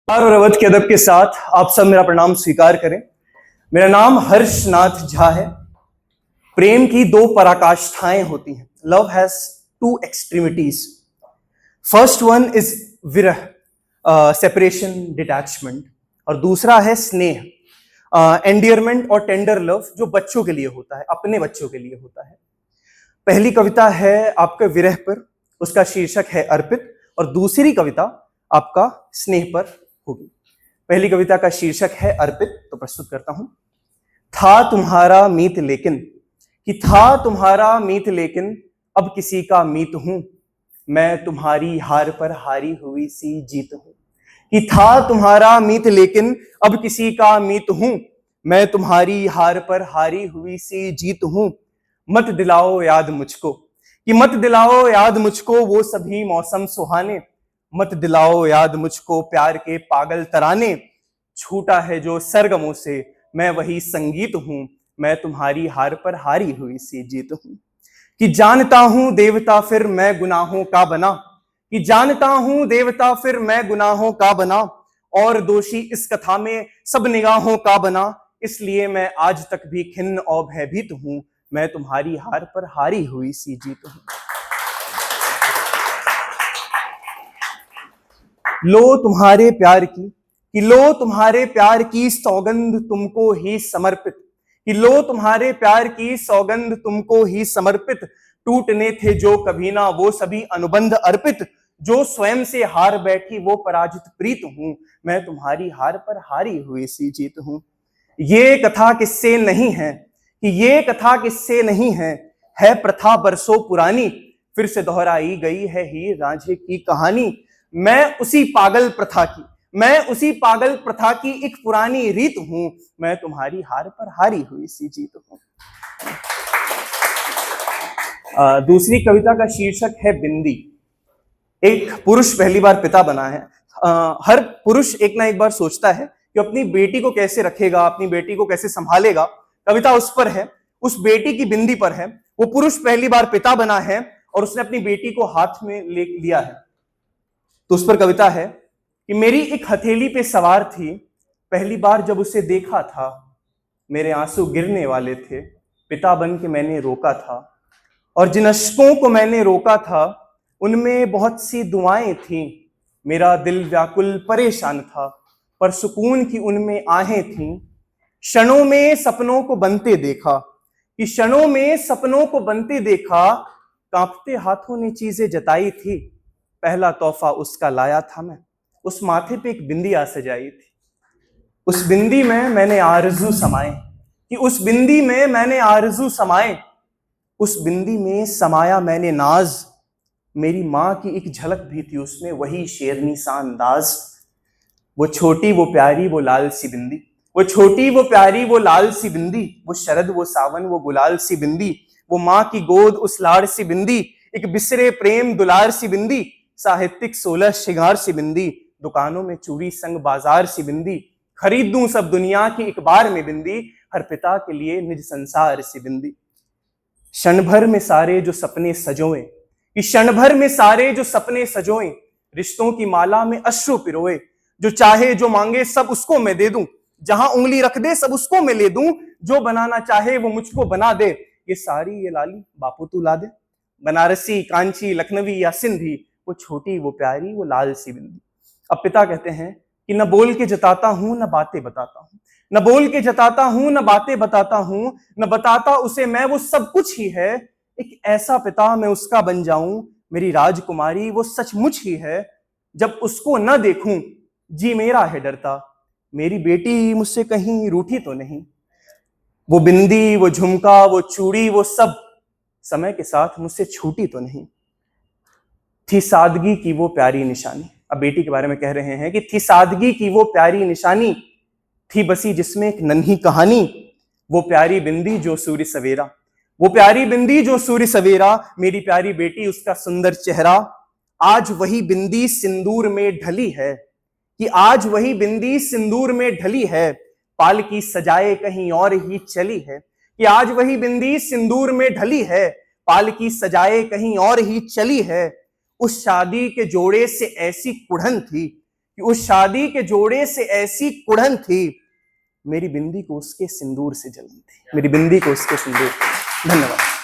और अवध के अदब के साथ आप सब मेरा प्रणाम स्वीकार करें। मेरा नाम हर्षनाथ झा है। प्रेम की दो पराकाष्ठाएं होती हैं। Love has two extremities. First one is विरह, सेपरेशन, डिटैचमेंट, और दूसरा है स्नेह, एंडियरमेंट और टेंडर लव, जो बच्चों के लिए होता है, अपने बच्चों के लिए होता है। पहली कविता है आपके विरह पर, उसका शीर्षक है अर्पित, और दूसरी कविता आपका स्नेह पर होगी। पहली कविता का शीर्षक है अर्पित, तो प्रस्तुत करता हूं। था तुम्हारा मीत लेकिन, कि था तुम्हारा मीत लेकिन अब किसी का मीत हूं, मैं तुम्हारी हार पर हारी हुई सी जीत हूं। कि था तुम्हारा मीत लेकिन अब किसी का मीत हूं, मैं तुम्हारी हार पर हारी हुई सी जीत हूं। मत दिलाओ याद मुझको, कि मत दिलाओ याद मुझको वो सभी मौसम सुहाने, मत दिलाओ याद मुझको प्यार के पागल तराने। छूटा है जो सरगमों से मैं वही संगीत हूं, मैं तुम्हारी हार पर हारी हुई सी जीत हूं। कि जानता हूं देवता फिर मैं गुनाहों का बना, कि जानता हूं देवता फिर मैं गुनाहों का बना, और दोषी इस कथा में सब निगाहों का बना। इसलिए मैं आज तक भी खिन्न और भयभीत हूं, मैं तुम्हारी हार पर हारी हुई सी जीत हूं। लो तुम्हारे प्यार की, कि लो तुम्हारे प्यार की सौगंध तुमको ही समर्पित, कि लो तुम्हारे प्यार की सौगंध तुमको ही समर्पित। टूटने थे जो कभी ना वो सभी अनुबंध अर्पित, जो स्वयं से हार बैठी वो पराजित प्रीत हूं, मैं तुम्हारी हार पर हारी हुई सी जीत हूं। ये कथा किससे नहीं है, कि ये कथा किससे नहीं है प्रथा बरसों पुरानी, फिर से दोहराई गई है हीर रांझे की कहानी। मैं उसी पागल प्रथा की, मैं उसी पागल प्रथा की एक पुरानी रीत हूं, मैं तुम्हारी हार पर हारी हुई सी जीत हूं। दूसरी कविता का शीर्षक है बिंदी। एक पुरुष पहली बार पिता बना है। हर पुरुष एक ना एक बार सोचता है कि अपनी बेटी को कैसे रखेगा, अपनी बेटी को कैसे संभालेगा। कविता उस पर है, उस बेटी की बिंदी पर है। वो पुरुष पहली बार पिता बना है और उसने अपनी बेटी को हाथ में ले लिया है। तो उस पर कविता है कि मेरी एक हथेली पे सवार थी, पहली बार जब उसे देखा था मेरे आंसू गिरने वाले थे, पिता बन के मैंने रोका था, और जिन अश्कों को मैंने रोका था उनमें बहुत सी दुआएं थीं। मेरा दिल व्याकुल परेशान था पर सुकून की उनमें आहें थीं। क्षणों में सपनों को बनते देखा, कि क्षणों में सपनों को बनते देखा, कांपते हाथों ने चीजें जताई थी, पहला तोहफा उसका लाया था मैं, उस माथे पे एक बिंदिया सजाई थी। उस बिंदी में मैंने आरज़ू समाए, कि उस बिंदी में मैंने आरज़ू समाए, उस बिंदी में समाया मैंने नाज। मेरी माँ की एक झलक भी थी उसमें, वही शेरनी सा अंदाज। वो छोटी वो प्यारी वो लाल सी बिंदी, वो छोटी वो प्यारी वो लाल सी बिंदी, वो शरद वो सावन वो गुलाल सी बिंदी, वो माँ की गोद उस लाड़ सी बिंदी, एक बिसरे प्रेम दुलार सी बिंदी, साहित्यिक 16 श्रृंगार सी बिंदी, दुकानों में चूड़ी संग बाजार सी बिंदी, खरीद दूं सब दुनिया की एक बार में बिंदी, हर पिता के लिए निज संसार सी बिंदी। क्षण भर में सारे जो सपने सजोए, कि क्षण भर में सारे जो सपने सजोए, रिश्तों की माला में अश्रु पिरोए, जो चाहे जो मांगे सब उसको मैं दे दूं, जहां उंगली रख दे सब उसको मैं ले दूं, जो बनाना चाहे वो मुझको बना दे, ये सारी ये लाली बापू तू ला दे। बनारसी कांची लखनवी या सिंधी, वो छोटी वो प्यारी वो लाल सी बिंदी। अब पिता कहते हैं कि न बोल के जताता हूं न बातें बताता हूं, न बोल के जताता हूं न बातें बताता हूं, न बताता उसे मैं वो सब कुछ ही है, एक ऐसा पिता मैं उसका बन जाऊं, मेरी राजकुमारी वो सचमुच ही है। जब उसको न देखूं जी मेरा है डरता, मेरी बेटी मुझसे कहीं रूठी तो नहीं। वो बिंदी वो झुमका वो चूड़ी वो सब समय के साथ मुझसे छूटी तो नहीं। थी सादगी की वो प्यारी निशानी, अब बेटी के बारे में कह रहे हैं कि थी सादगी की वो प्यारी निशानी, थी बसी जिसमें एक नन्ही कहानी, वो प्यारी बिंदी जो सूर्य सवेरा, वो प्यारी बिंदी जो सूर्य सवेरा, मेरी प्यारी बेटी उसका सुंदर चेहरा। आज वही बिंदी सिंदूर में ढली है, कि आज वही बिंदी सिंदूर में ढली है, पालकी सजाए कहीं और ही चली है, कि आज वही बिंदी सिंदूर में ढली है, पालकी सजाए कहीं और ही चली है। उस शादी के जोड़े से ऐसी कुढ़न थी कि उस शादी के जोड़े से ऐसी कुड़न थी, मेरी बिंदी को उसके सिंदूर से जलन थी, मेरी बिंदी को उसके सिंदूर। धन्यवाद।